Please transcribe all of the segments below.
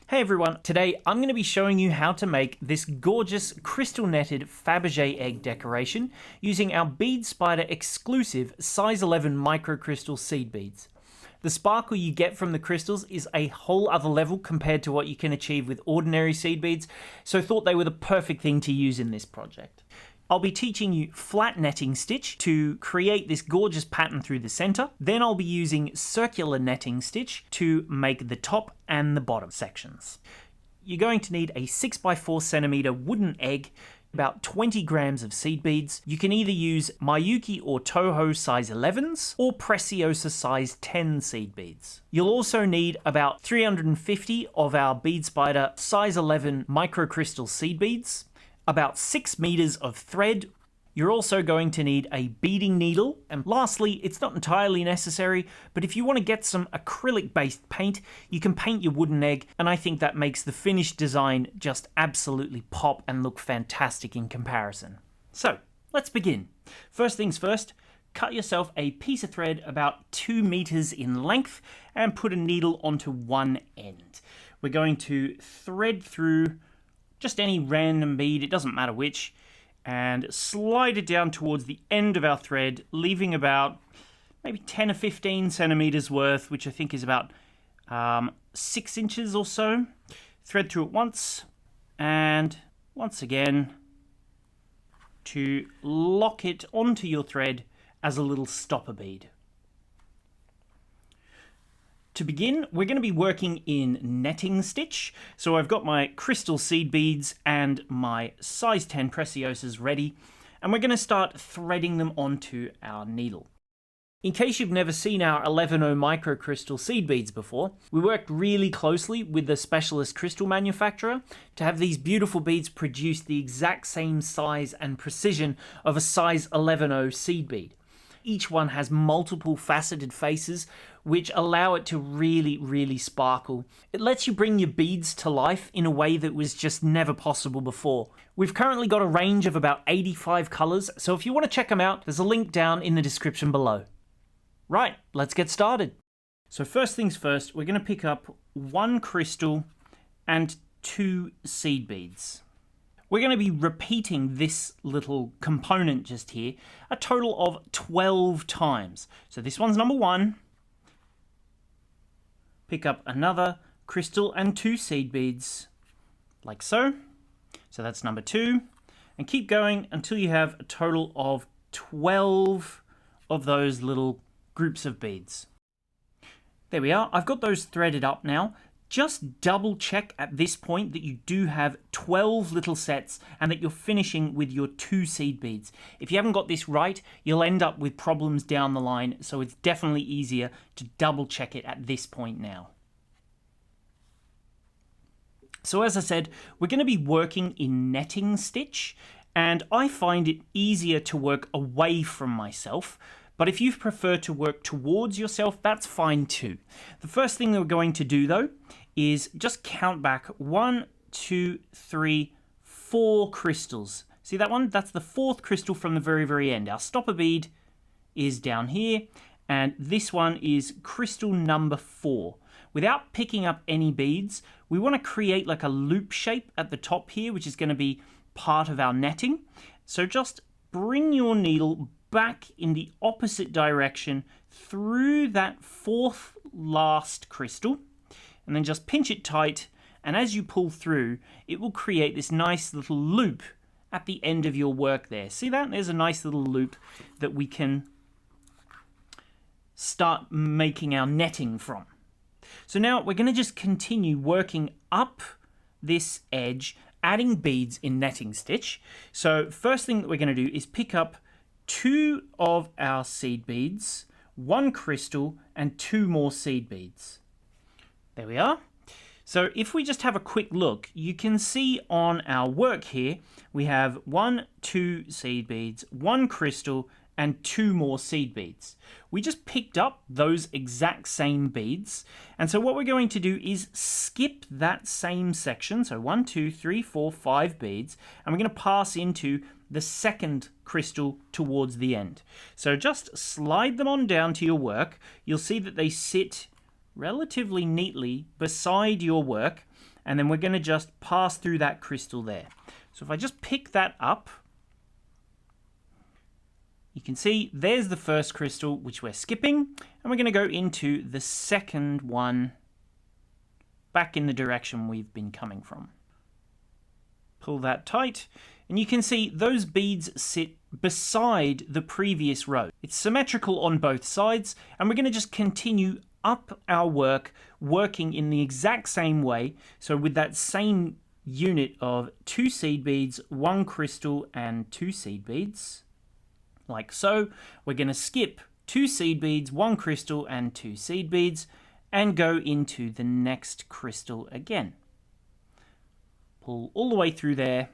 Hey everyone, today I'm going to be showing you how to make this gorgeous crystal netted Faberge egg decoration using our Bead Spider exclusive size 11 microcrystal seed beads. The sparkle you get from the crystals is a whole other level compared to what you can achieve with ordinary seed beads, so I thought they were the perfect thing to use in this project. I'll be teaching you flat netting stitch to create this gorgeous pattern through the center. Then I'll be using circular netting stitch to make the top and the bottom sections. You're going to need a 6x4 centimeter wooden egg, about 20 grams of seed beads. You can either use Miyuki or Toho size 11s or Preciosa size 10 seed beads. You'll also need about 350 of our Bead Spider size 11 microcrystal seed beads, about 6 meters of thread. You're also going to need a beading needle, and lastly, it's not entirely necessary, but if you want to get some acrylic-based paint, you can paint your wooden egg, and I think that makes the finished design just absolutely pop and look fantastic in comparison. So, let's begin. First things first, cut yourself a piece of thread about 2 meters in length and put a needle onto one end. We're going to thread through just any random bead, it doesn't matter which, and slide it down towards the end of our thread, leaving about maybe 10 or 15 centimeters worth, which I think is about 6 inches or so. Thread through it once, and once again, to lock it onto your thread as a little stopper bead. To begin, we're going to be working in netting stitch. So I've got my crystal seed beads and my size 10 Preciosas ready, and we're going to start threading them onto our needle. In case you've never seen our 11.0 microcrystal seed beads before, we worked really closely with the specialist crystal manufacturer to have these beautiful beads produce the exact same size and precision of a size 11.0 seed bead. Each one has multiple faceted faces which allow it to really sparkle. It lets you bring your beads to life in a way that was just never possible before. We've currently got a range of about 85 colors, so if you want to check them out, there's a link down in the description below. Right, let's get started. So first things first, we're going to pick up 1 crystal and 2 seed beads. We're going to be repeating this little component just here a total of 12 times. So this one's number 1. Pick up another crystal and 2 seed beads, like so. So that's number 2. And keep going until you have a total of 12 of those little groups of beads. There we are. I've got those threaded up now. Just double check at this point that you do have 12 little sets and that you're finishing with your 2 seed beads. If you haven't got this right, you'll end up with problems down the line, so it's definitely easier to double check it at this point now. So as I said, we're going to be working in netting stitch, and I find it easier to work away from myself. But if you prefer to work towards yourself, that's fine too. The first thing that we're going to do though is just count back 1, 2, 3, 4 crystals. See that one? That's the 4th crystal from the very end. Our stopper bead is down here, and this one is crystal number 4. Without picking up any beads, we want to create like a loop shape at the top here, which is going to be part of our netting. So just bring your needle back in the opposite direction through that 4th last crystal, and then just pinch it tight, and as you pull through, it will create this nice little loop at the end of your work there. See that? There's a nice little loop that we can start making our netting from. So now we're going to just continue working up this edge, adding beads in netting stitch. So first thing that we're going to do is pick up 2 of our seed beads, 1 crystal, and 2 more seed beads. There we are. So if we just have a quick look, you can see on our work here, we have 1, 2 seed beads, 1 crystal, and 2 more seed beads. We just picked up those exact same beads, and so what we're going to do is skip that same section, so 1, 2, 3, 4, 5 beads, and we're going to pass into the 2nd crystal towards the end. So just slide them on down to your work. You'll see that they sit relatively neatly beside your work, and then we're going to just pass through that crystal there. So if I just pick that up, you can see there's the first crystal which we're skipping, and we're going to go into the second one back in the direction we've been coming from. Pull that tight, and you can see those beads sit beside the previous row. It's symmetrical on both sides, and we're going to just continue up our work, working in the exact same way. So with that same unit of 2 seed beads, 1 crystal, and 2 seed beads, like so, we're going to skip 2 seed beads, 1 crystal, and 2 seed beads, and go into the next crystal again. Pull all the way through there,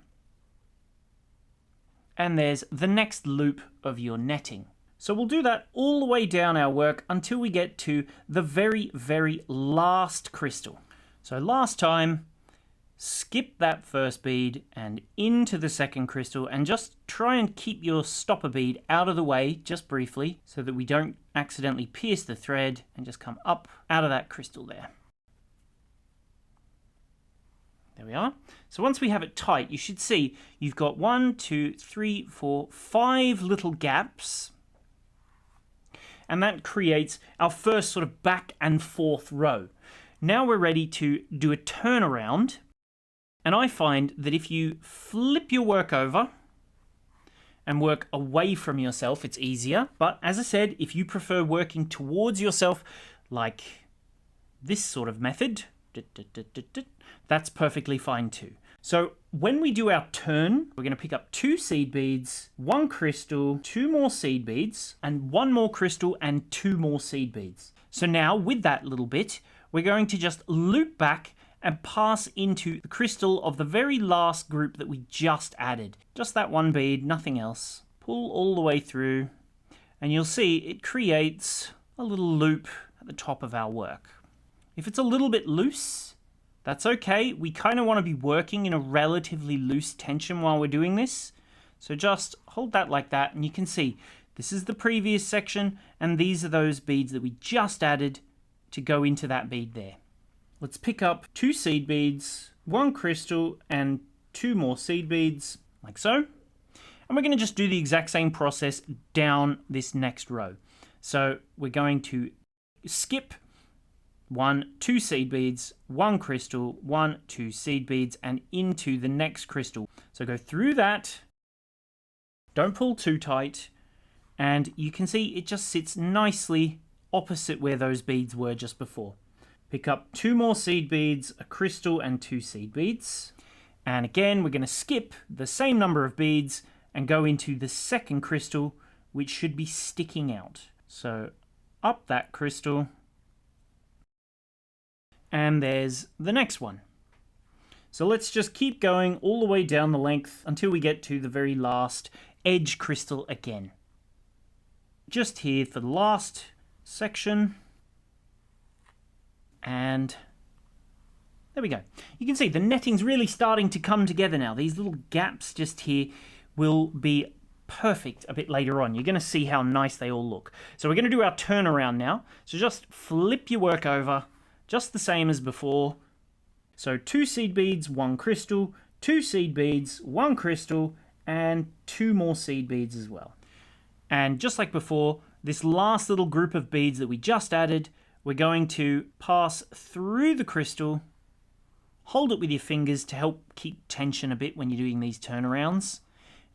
and there's the next loop of your netting. So we'll do that all the way down our work until we get to the very, very last crystal. So last time, skip that first bead and into the second crystal, and just try and keep your stopper bead out of the way just briefly so that we don't accidentally pierce the thread, and just come up out of that crystal there. There we are. So once we have it tight, you should see you've got 1, 2, 3, 4, 5 little gaps. And that creates our first sort of back and forth row. Now we're ready to do a turnaround. And I find that if you flip your work over and work away from yourself, it's easier. But as I said, if you prefer working towards yourself, like this sort of method, that's perfectly fine too. So when we do our turn, we're going to pick up 2 seed beads, 1 crystal, 2 more seed beads, and 1 more crystal and 2 more seed beads. So now with that little bit, we're going to just loop back and pass into the crystal of the very last group that we just added. Just that 1 bead, nothing else. Pull all the way through, and you'll see it creates a little loop at the top of our work. If it's a little bit loose, that's okay. We kind of want to be working in a relatively loose tension while we're doing this. So just hold that like that, and you can see this is the previous section, and these are those beads that we just added to go into that bead there. Let's pick up 2 seed beads, 1 crystal, and 2 more seed beads, like so. And we're going to just do the exact same process down this next row. So we're going to skip 1, 2 seed beads, 1 crystal, 1, 2 seed beads, and into the next crystal. So go through that, don't pull too tight, and you can see it just sits nicely opposite where those beads were just before. Pick up 2 more seed beads, a crystal, and 2 seed beads. And again, we're going to skip the same number of beads and go into the second crystal, which should be sticking out. So up that crystal, and there's the next one. So let's just keep going all the way down the length until we get to the very last edge crystal again. Just here for the last section. And there we go. You can see the netting's really starting to come together now. These little gaps just here will be perfect a bit later on. You're going to see how nice they all look. So we're going to do our turnaround now. So just flip your work over, just the same as before. So 2 seed beads, 1 crystal, 2 seed beads, 1 crystal, and 2 more seed beads as well. And just like before, this last little group of beads that we just added, we're going to pass through the crystal, hold it with your fingers to help keep tension a bit when you're doing these turnarounds.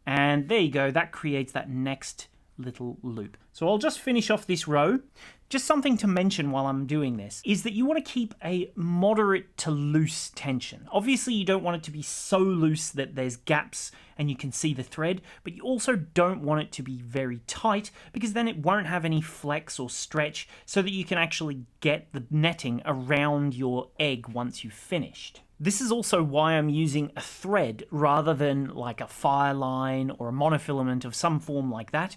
And there you go, that creates that next little loop. So I'll just finish off this row. Just something to mention while I'm doing this is that you want to keep a moderate to loose tension. Obviously you don't want it to be so loose that there's gaps and you can see the thread, but you also don't want it to be very tight because then it won't have any flex or stretch so that you can actually get the netting around your egg once you've finished. This is also why I'm using a thread rather than like a fire line or a monofilament of some form like that,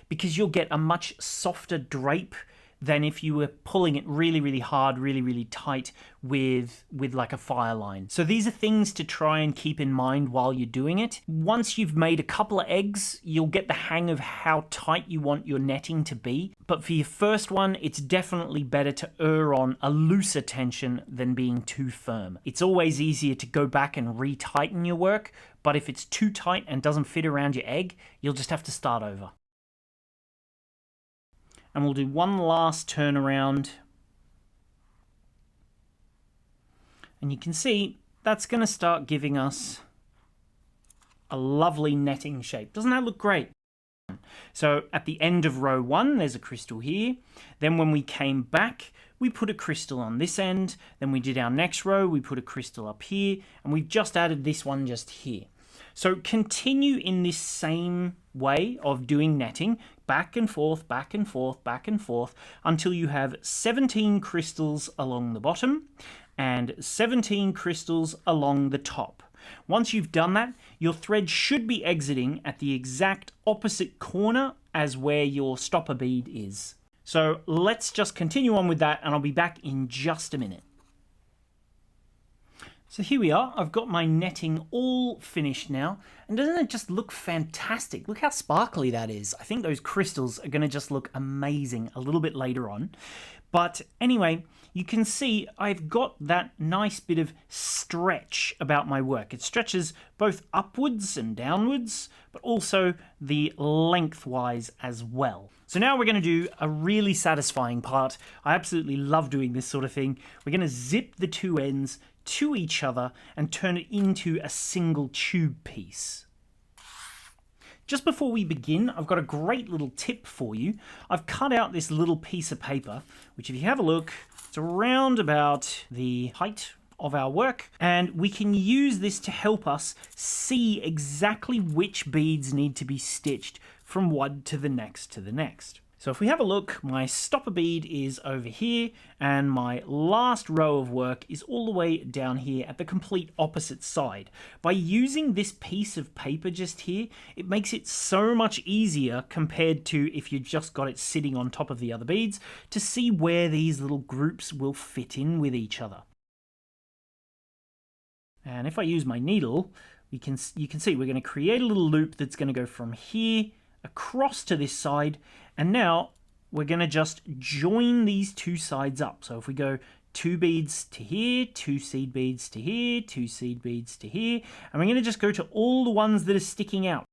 because you'll get a much softer drape than if you were pulling it really, really hard, really, really tight with like a fire line. So these are things to try and keep in mind while you're doing it. Once you've made a couple of eggs, you'll get the hang of how tight you want your netting to be. But for your first one, it's definitely better to err on a looser tension than being too firm. It's always easier to go back and retighten your work, but if it's too tight and doesn't fit around your egg, you'll just have to start over. And we'll do one last turn around. And you can see that's going to start giving us a lovely netting shape. Doesn't that look great? So at the end of row 1, there's a crystal here. Then when we came back, we put a crystal on this end. Then we did our next row, we put a crystal up here, and we've just added this one just here. So continue in this same way of doing netting, back and forth, back and forth, back and forth, until you have 17 crystals along the bottom and 17 crystals along the top. Once you've done that, your thread should be exiting at the exact opposite corner as where your stopper bead is. So let's just continue on with that, and I'll be back in just a minute. So here we are, I've got my netting all finished now, and doesn't it just look fantastic? Look how sparkly that is. I think those crystals are going to just look amazing a little bit later on. But anyway, you can see I've got that nice bit of stretch about my work. It stretches both upwards and downwards, but also the lengthwise as well. So now we're going to do a really satisfying part. I absolutely love doing this sort of thing. We're going to zip the two ends to each other and turn it into a single tube piece. Just before we begin, I've got a great little tip for you. I've cut out this little piece of paper, which if you have a look, it's around about the height of our work, and we can use this to help us see exactly which beads need to be stitched from one to the next to the next. So if we have a look, my stopper bead is over here, and my last row of work is all the way down here at the complete opposite side. By using this piece of paper just here, it makes it so much easier compared to if you just got it sitting on top of the other beads to see where these little groups will fit in with each other. And if I use my needle, you can see we're going to create a little loop that's going to go from here across to this side, and now we're going to just join these two sides up. So if we go 2 beads to here, 2 seed beads to here, 2 seed beads to here, and we're going to just go to all the ones that are sticking out.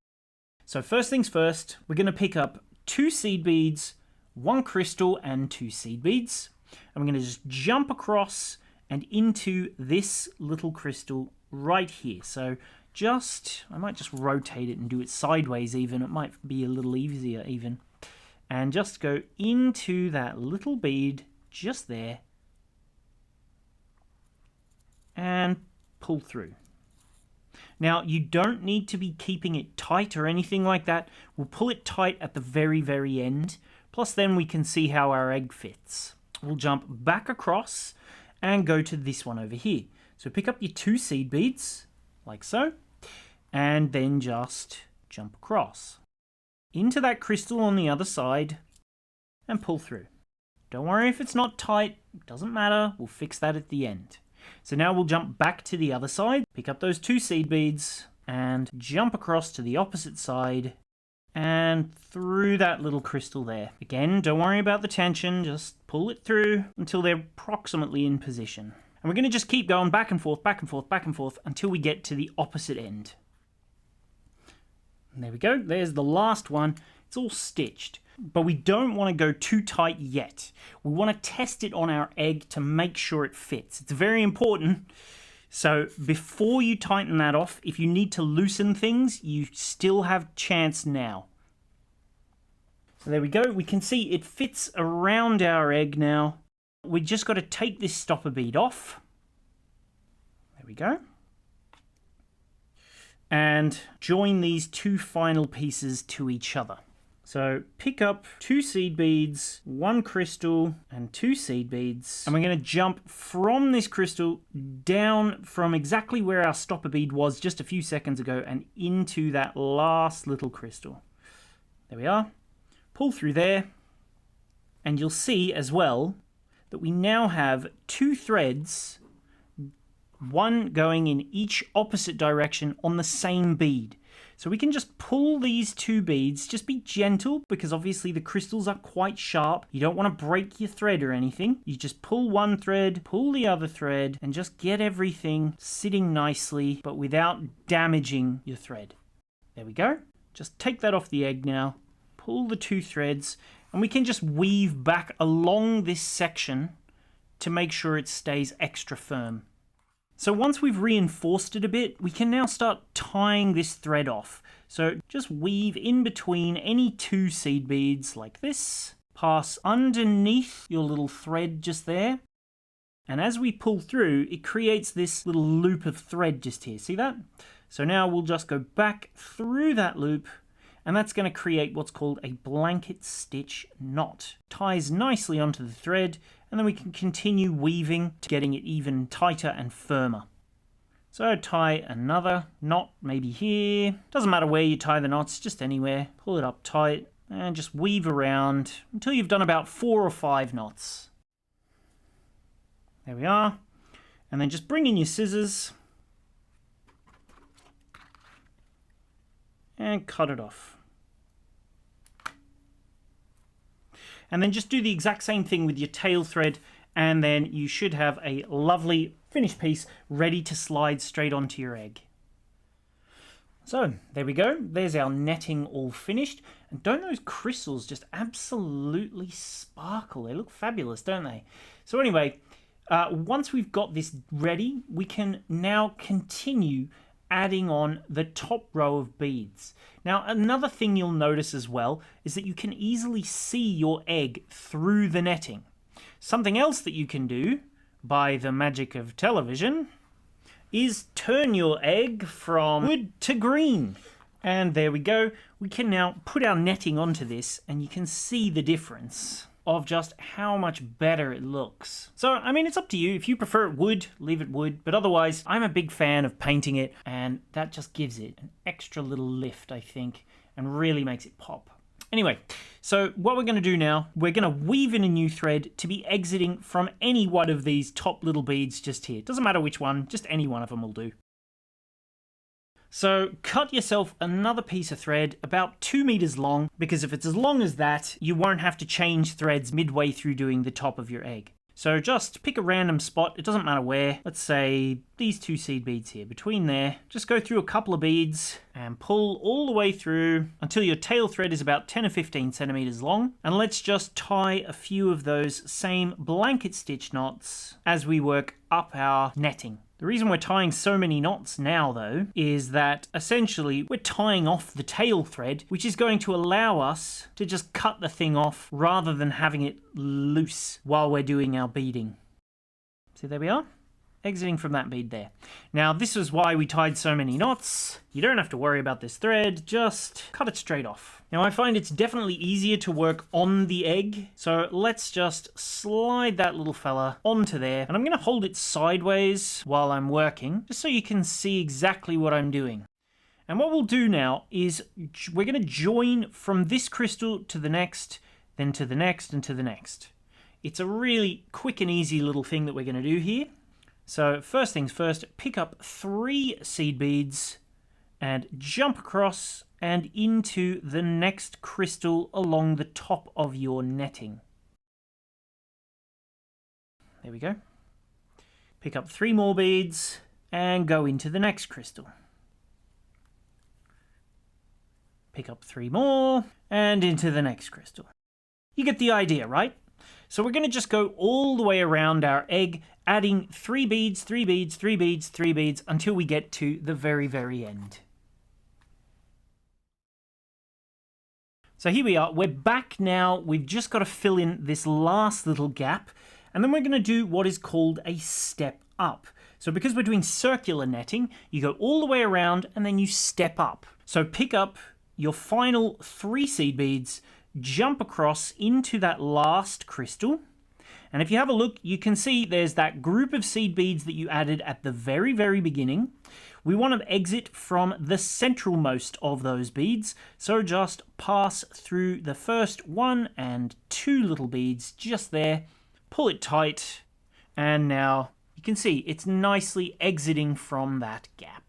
So first things first, we're going to pick up 2 seed beads, 1 crystal and 2 seed beads, and we're going to just jump across and into this little crystal right here. So I might just rotate it and do it sideways even. It might be a little easier even. And just go into that little bead just there and pull through. Now, you don't need to be keeping it tight or anything like that. We'll pull it tight at the very, very end. Plus then we can see how our egg fits. We'll jump back across and go to this one over here. So pick up your 2 seed beads, like so, and then just jump across into that crystal on the other side and pull through. Don't worry if it's not tight, it doesn't matter, we'll fix that at the end. So now we'll jump back to the other side, pick up those 2 seed beads and jump across to the opposite side and through that little crystal there. Again, don't worry about the tension, just pull it through until they're approximately in position. And we're going to just keep going back and forth, back and forth, back and forth until we get to the opposite end. And there we go, there's the last one. It's all stitched. But we don't want to go too tight yet. We want to test it on our egg to make sure it fits. It's very important. So before you tighten that off, if you need to loosen things, you still have chance now. So there we go. We can see it fits around our egg now. We just got to take this stopper bead off. There we go. And join these 2 final pieces to each other. So pick up 2 seed beads, 1 crystal, and 2 seed beads. And we're going to jump from this crystal down from exactly where our stopper bead was just a few seconds ago and into that last little crystal. There we are. Pull through there. And you'll see as well that we now have 2 threads, one going in each opposite direction on the same bead. So we can just pull these 2 beads, just be gentle because obviously the crystals are quite sharp. You don't want to break your thread or anything. You just pull one thread, pull the other thread, and just get everything sitting nicely but without damaging your thread. There we go. Just take that off the egg now, pull the 2 threads, and we can just weave back along this section to make sure it stays extra firm. So once we've reinforced it a bit, we can now start tying this thread off. So just weave in between any 2 seed beads like this, pass underneath your little thread just there, and as we pull through, it creates this little loop of thread just here. See that? So now we'll just go back through that loop, and that's going to create what's called a blanket stitch knot. Ties nicely onto the thread, and then we can continue weaving to getting it even tighter and firmer. So tie another knot, maybe here. Doesn't matter where you tie the knots, just anywhere. Pull it up tight, and just weave around until you've done about 4 or 5 knots. There we are. And then just bring in your scissors and cut it off. And then just do the exact same thing with your tail thread, and then you should have a lovely finished piece ready to slide straight onto your egg. So there we go. There's our netting all finished. And don't those crystals just absolutely sparkle? They look fabulous, don't they? So anyway, once we've got this ready, we can now continue adding on the top row of beads. Now, another thing you'll notice as well is that you can easily see your egg through the netting. Something else that you can do, by the magic of television, is turn your egg from wood to green. And there we go. We can now put our netting onto this, and you can see the difference of just how much better it looks. So, I mean, it's up to you. If you prefer it wood, leave it wood. But otherwise, I'm a big fan of painting it, and that just gives it an extra little lift, I think, and really makes it pop. Anyway, so what we're going to do now, we're going to weave in a new thread to be exiting from any one of these top little beads just here. Doesn't matter which one, just any one of them will do. So cut yourself another piece of thread about 2 meters long, because if it's as long as that, you won't have to change threads midway through doing the top of your egg. So just pick a random spot, it doesn't matter where. Let's say these 2 seed beads here, between there. Just go through a couple of beads and pull all the way through until your tail thread is about 10 or 15 centimeters long. And let's just tie a few of those same blanket stitch knots as we work up our netting. The reason we're tying so many knots now, though, is that essentially we're tying off the tail thread, which is going to allow us to just cut the thing off rather than having it loose while we're doing our beading. So there we are, exiting from that bead there. Now, this is why we tied so many knots. You don't have to worry about this thread, just cut it straight off. Now, I find it's definitely easier to work on the egg, so let's just slide that little fella onto there, and I'm going to hold it sideways while I'm working, just so you can see exactly what I'm doing. And what we'll do now is we're going to join from this crystal to the next, then to the next, and to the next. It's a really quick and easy little thing that we're going to do here. So first things first, pick up 3 seed beads and jump across and into the next crystal along the top of your netting. There we go. Pick up 3 more beads and go into the next crystal. Pick up 3 more and into the next crystal. You get the idea, right? So we're going to just go all the way around our egg, adding 3 beads, 3 beads, 3 beads, 3 beads, until we get to the very, very end. So here we are, we're back now, we've just got to fill in this last little gap, and then we're going to do what is called a step up. So because we're doing circular netting, you go all the way around and then you step up. So pick up your final 3 seed beads, jump across into that last crystal, And if you have a look, you can see there's that group of seed beads that you added at the very, very beginning. We want to exit from the centralmost of those beads, so just pass through the first 1 and 2 little beads just there, pull it tight, and now you can see it's nicely exiting from that gap.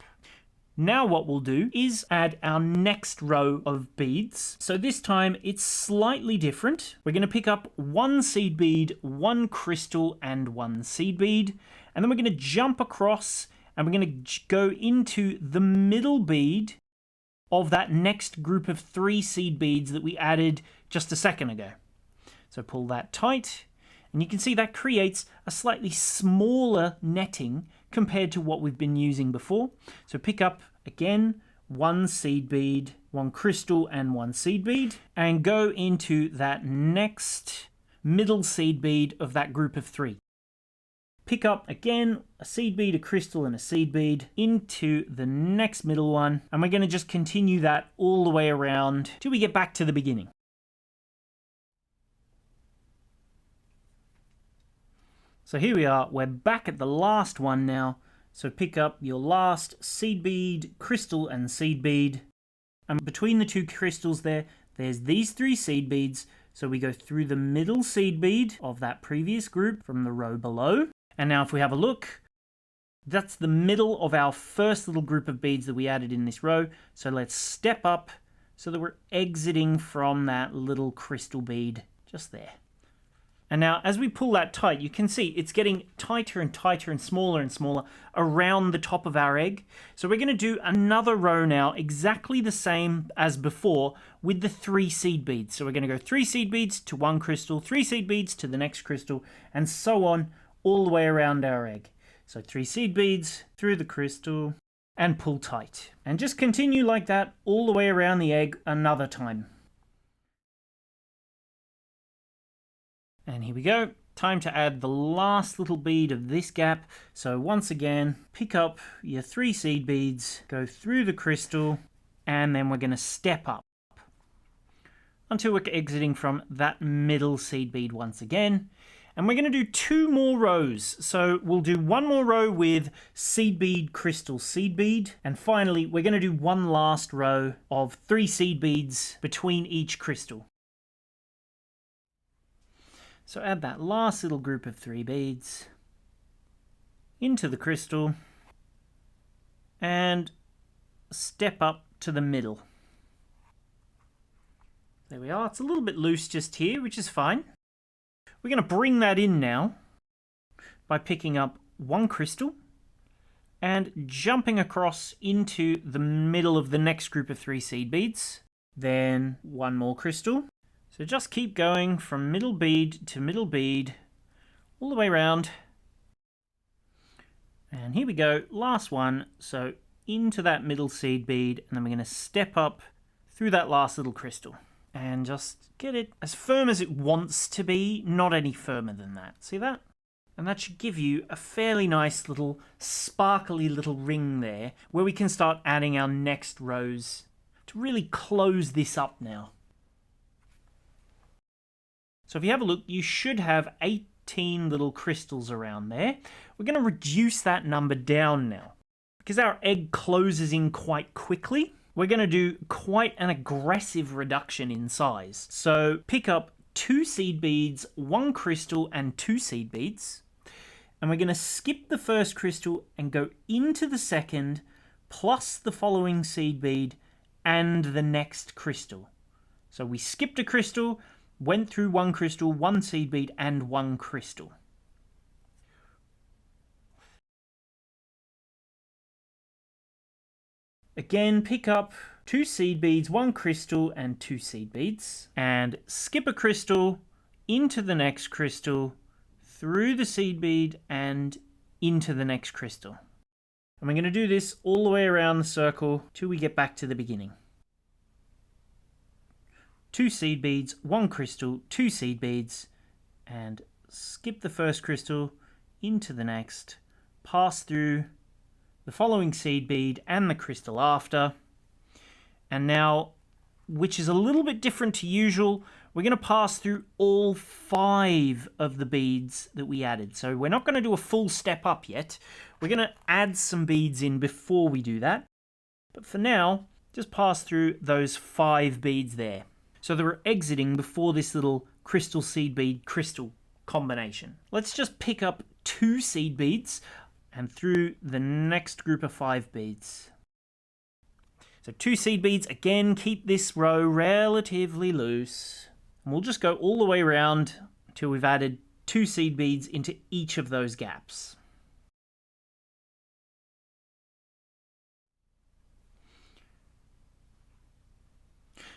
Now what we'll do is add our next row of beads. So this time it's slightly different. We're going to pick up 1 seed bead, 1 crystal, and 1 seed bead. And then we're going to jump across and we're going to go into the middle bead of that next group of 3 seed beads that we added just a second ago. So pull that tight. And you can see that creates a slightly smaller netting compared to what we've been using before. So pick up, again, 1 seed bead, 1 crystal, and 1 seed bead, and go into that next middle seed bead of that group of 3. Pick up, again, a seed bead, a crystal, and a seed bead into the next middle one, and we're going to just continue that all the way around till we get back to the beginning. So here we are, we're back at the last one now. So pick up your last seed bead, crystal, and seed bead. And between the 2 crystals there's these 3 seed beads. So we go through the middle seed bead of that previous group from the row below. And now if we have a look, that's the middle of our first little group of beads that we added in this row. So let's step up so that we're exiting from that little crystal bead just there. And now as we pull that tight, you can see it's getting tighter and tighter and smaller around the top of our egg. So we're going to do another row now, exactly the same as before with the 3 seed beads. So we're going to go 3 seed beads to 1 crystal, 3 seed beads to the next crystal, and so on all the way around our egg. So 3 seed beads through the crystal and pull tight. And just continue like that all the way around the egg another time. And here we go. Time to add the last little bead of this gap. So once again, pick up your 3 seed beads, go through the crystal, and then we're going to step up until we're exiting from that middle seed bead once again. And we're going to do 2 more rows. So we'll do 1 more row with seed bead, crystal, seed bead. And finally, we're going to do 1 last row of 3 seed beads between each crystal. So add that last little group of 3 beads into the crystal and step up to the middle. There we are. It's a little bit loose just here, which is fine. We're going to bring that in now by picking up 1 crystal and jumping across into the middle of the next group of 3 seed beads. Then 1 more crystal. So just keep going from middle bead to middle bead, all the way around. And here we go, last one. So into that middle seed bead, and then we're going to step up through that last little crystal. And just get it as firm as it wants to be, not any firmer than that. See that? And that should give you a fairly nice little sparkly little ring there, where we can start adding our next rows to really close this up now. So if you have a look, you should have 18 little crystals around there. We're going to reduce that number down now. Because our egg closes in quite quickly, we're going to do quite an aggressive reduction in size. So pick up 2 seed beads, 1 crystal, and 2 seed beads. And we're going to skip the first crystal and go into the second, plus the following seed bead and the next crystal. So we skipped a crystal, went through 1 crystal, 1 seed bead, and 1 crystal. Again, pick up 2 seed beads, 1 crystal, and 2 seed beads, and skip a crystal into the next crystal, through the seed bead, and into the next crystal. And we're going to do this all the way around the circle till we get back to the beginning. 2 seed beads, 1 crystal, 2 seed beads, and skip the first crystal into the next, pass through the following seed bead and the crystal after. And now, which is a little bit different to usual, we're going to pass through all 5 of the beads that we added. So we're not going to do a full step up yet. We're going to add some beads in before we do that. But for now, just pass through those 5 beads there. So that we're exiting before this little crystal seed bead crystal combination. Let's just pick up 2 seed beads and through the next group of 5 beads. So 2 seed beads, again, keep this row relatively loose. And we'll just go all the way around until we've added 2 seed beads into each of those gaps.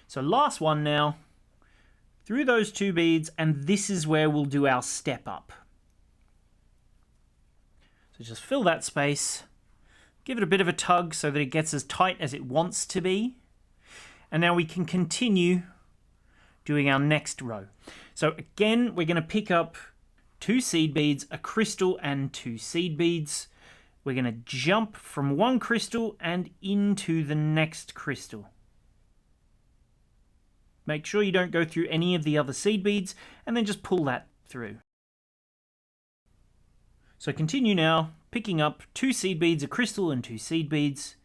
So last one now, through those 2 beads, and this is where we'll do our step up. So just fill that space. Give it a bit of a tug so that it gets as tight as it wants to be. And now we can continue doing our next row. So again, we're going to pick up 2 seed beads, a crystal and 2 seed beads. We're going to jump from one crystal and into the next crystal. Make sure you don't go through any of the other seed beads and then just pull that through. So continue now, picking up 2 seed beads, a crystal and 2 seed beads,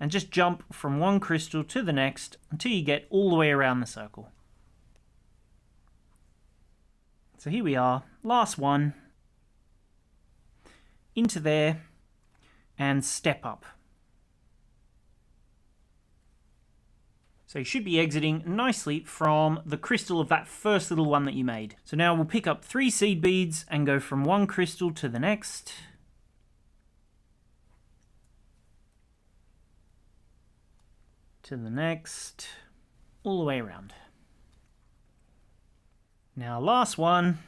and just jump from one crystal to the next until you get all the way around the circle. So here we are, last one, into there, and step up. So you should be exiting nicely from the crystal of that first little one that you made. So now we'll pick up 3 seed beads and go from one crystal to the next. To the next, all the way around. Now last one.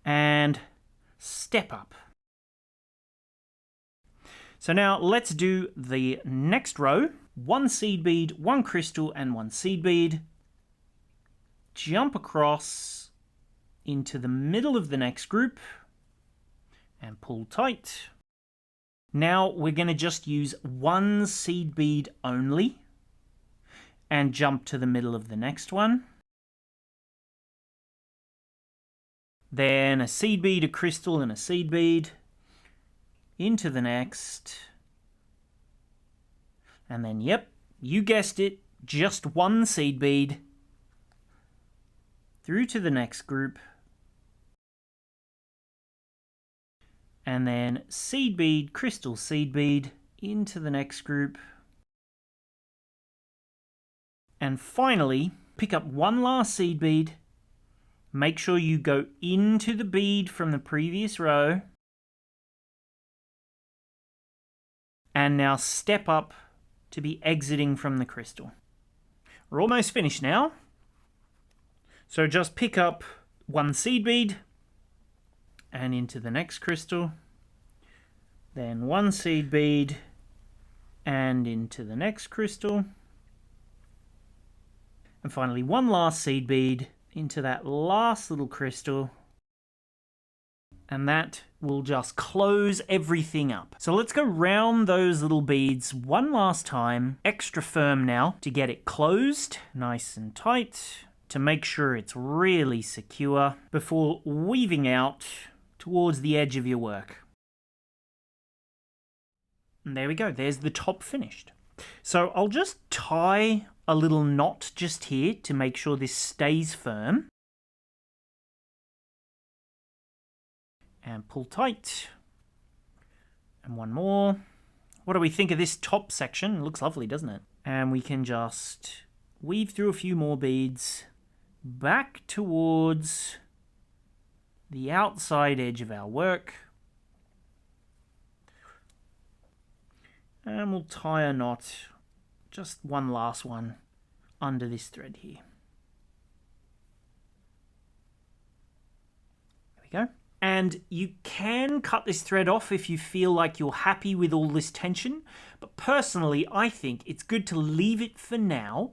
And step up. So now let's do the next row. 1 seed bead, 1 crystal and 1 seed bead. Jump across into the middle of the next group and pull tight. Now we're going to just use 1 seed bead only and jump to the middle of the next one. Then a seed bead, a crystal and a seed bead. Into the next, and then, yep, you guessed it, just 1 seed bead, through to the next group, and then seed bead, crystal, seed bead, into the next group, and finally, pick up 1 last seed bead, make sure you go into the bead from the previous row, and now step up to be exiting from the crystal. We're almost finished now. So just pick up 1 seed bead and into the next crystal. Then 1 seed bead and into the next crystal. And finally 1 last seed bead into that last little crystal. And that will just close everything up. So let's go round those little beads one last time, extra firm now to get it closed, nice and tight, to make sure it's really secure before weaving out towards the edge of your work. And there we go, there's the top finished. So I'll just tie a little knot just here to make sure this stays firm. And pull tight. And one more. What do we think of this top section? It looks lovely, doesn't it? And we can just weave through a few more beads back towards the outside edge of our work. And we'll tie a knot, just one last one, under this thread here. There we go. And you can cut this thread off if you feel like you're happy with all this tension. But personally, I think it's good to leave it for now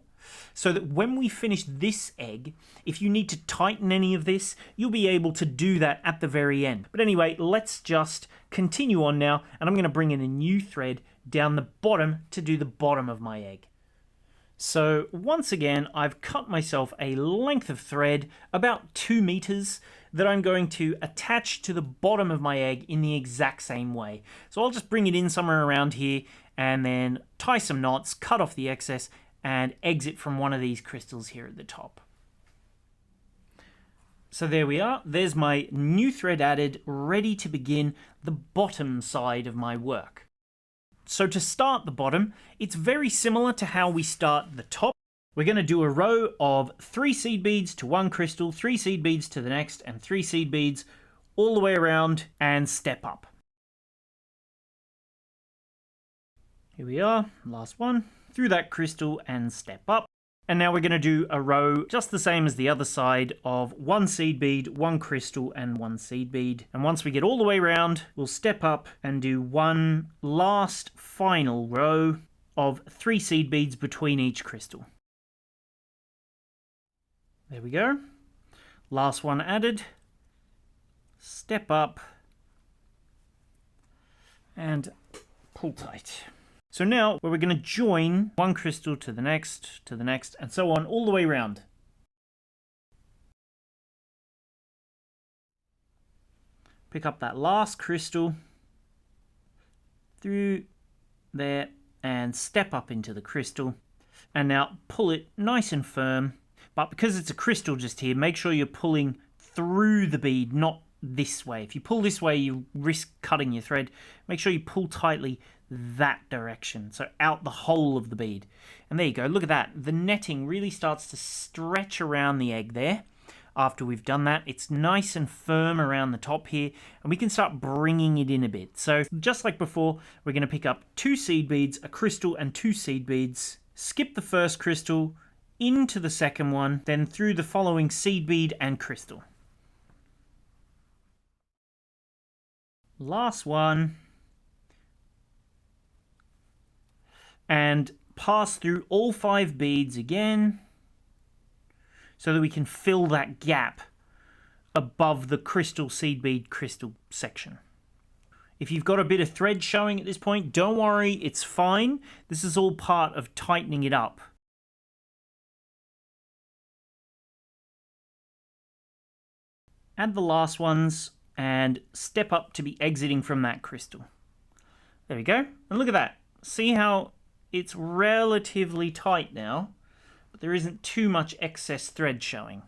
so that when we finish this egg, if you need to tighten any of this, you'll be able to do that at the very end. But anyway, let's just continue on now. And I'm going to bring in a new thread down the bottom to do the bottom of my egg. So once again, I've cut myself a length of thread, about 2 meters, that I'm going to attach to the bottom of my egg in the exact same way. So I'll just bring it in somewhere around here and then tie some knots, cut off the excess, and exit from one of these crystals here at the top. So there we are. There's my new thread added, ready to begin the bottom side of my work. So to start the bottom, it's very similar to how we start the top. We're going to do a row of 3 seed beads to 1 crystal, 3 seed beads to the next, and 3 seed beads all the way around and step up. Here we are, last one, through that crystal and step up. And now we're going to do a row just the same as the other side of 1 seed bead, 1 crystal, and 1 seed bead. And once we get all the way around, we'll step up and do one last final row of 3 seed beads between each crystal. There we go. Last one added. Step up and pull tight. So now we're going to join 1 crystal to the next, and so on all the way around. Pick up that last crystal through there and step up into the crystal. And now pull it nice and firm. But because it's a crystal just here, make sure you're pulling through the bead, not this way. If you pull this way, you risk cutting your thread. Make sure you pull tightly that direction, so out the whole of the bead. And there you go, look at that. The netting really starts to stretch around the egg there. After we've done that, it's nice and firm around the top here, and we can start bringing it in a bit. So just like before, we're going to pick up 2 seed beads, a crystal, and 2 seed beads, skip the first crystal, into the second one, then through the following seed bead and crystal. Last one. And pass through all 5 beads again so that we can fill that gap above the crystal seed bead crystal section. If you've got a bit of thread showing at this point, don't worry, it's fine. This is all part of tightening it up. Add the last ones and step up to be exiting from that crystal. There we go. And look at that. See how it's relatively tight now, but there isn't too much excess thread showing.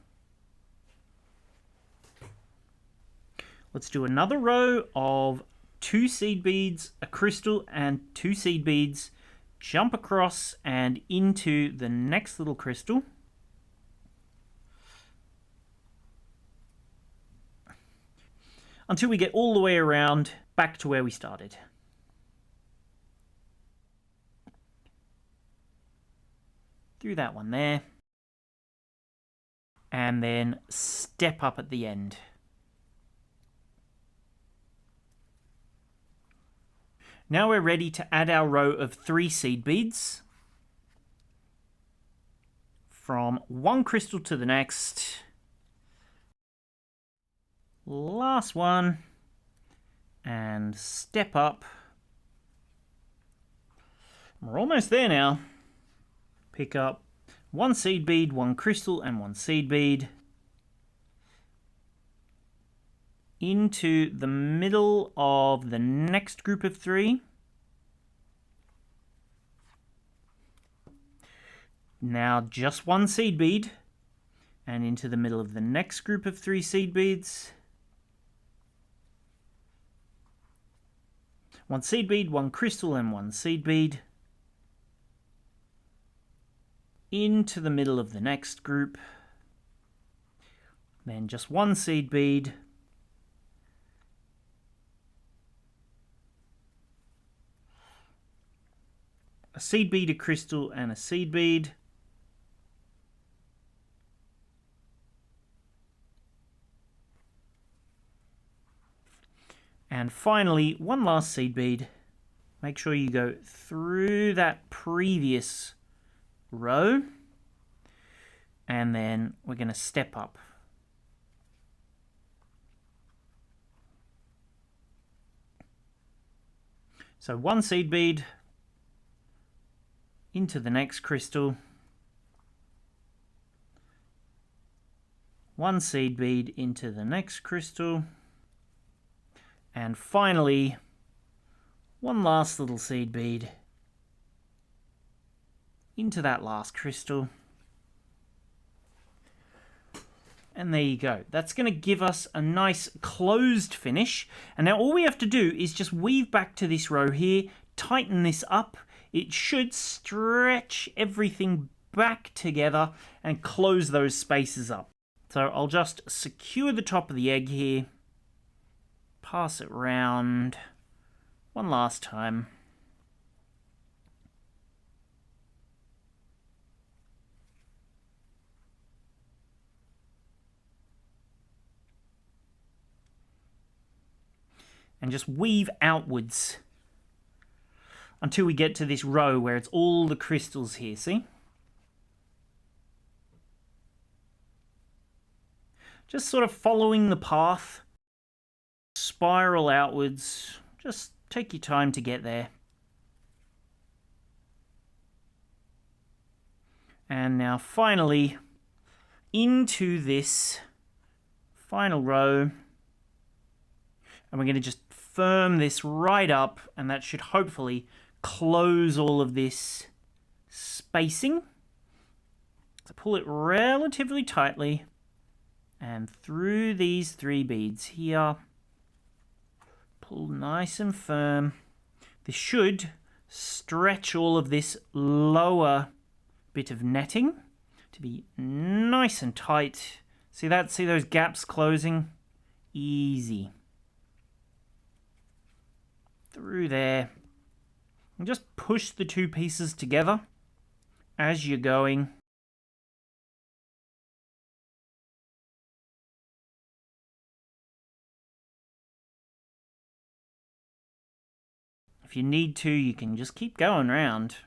Let's do another row of 2 seed beads, a crystal, and 2 seed beads. Jump across and into the next little crystal. Until we get all the way around back to where we started. Through that one there, and then step up at the end. Now we're ready to add our row of 3 seed beads from 1 crystal to the next. Last one, and step up. We're almost there now. Pick up 1 seed bead, 1 crystal, and 1 seed bead into the middle of the next group of 3. Now just 1 seed bead and into the middle of the next group of 3 seed beads. 1 seed bead, 1 crystal, and 1 seed bead into the middle of the next group, then just 1 seed bead, a seed bead, a crystal, and a seed bead, and finally 1 last seed bead. Make sure you go through that previous row, and then we're going to step up. So 1 seed bead into the next crystal, one seed bead into the next crystal, and finally one last little seed bead into that last crystal. And there you go. That's going to give us a nice closed finish. And now all we have to do is just weave back to this row here, tighten this up. It should stretch everything back together and close those spaces up. So I'll just secure the top of the egg here, pass it round one last time. And just weave outwards until we get to this row where it's all the crystals here, see? Just sort of following the path, spiral outwards, just take your time to get there. And now finally, into this final row, and we're going to just firm this right up, and that should hopefully close all of this spacing. So pull it relatively tightly, and through these 3 beads here, pull nice and firm. This should stretch all of this lower bit of netting to be nice and tight. See that? See those gaps closing? Easy. Through there. And just push the 2 pieces together as you're going. If you need to, you can just keep going round.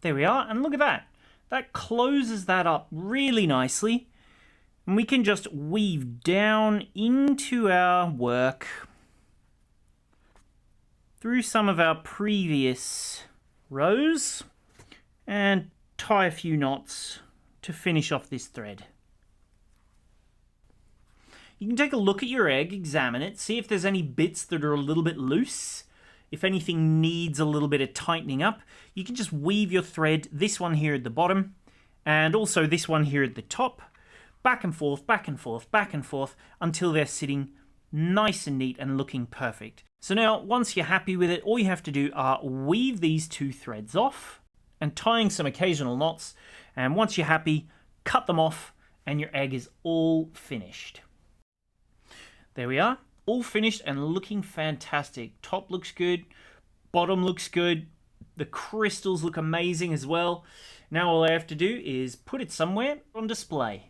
There we are, and look at that. That closes that up really nicely. And we can just weave down into our work through some of our previous rows and tie a few knots to finish off this thread. You can take a look at your egg, examine it, see if there's any bits that are a little bit loose. If anything needs a little bit of tightening up, you can just weave your thread, this one here at the bottom, and also this one here at the top, back and forth, back and forth, back and forth, until they're sitting nice and neat and looking perfect. So now, once you're happy with it, all you have to do are weave these 2 threads off, and tying some occasional knots, and once you're happy, cut them off, and your egg is all finished. There we are, all finished and looking fantastic. Top looks good, bottom looks good, the crystals look amazing as well. Now all I have to do is put it somewhere on display.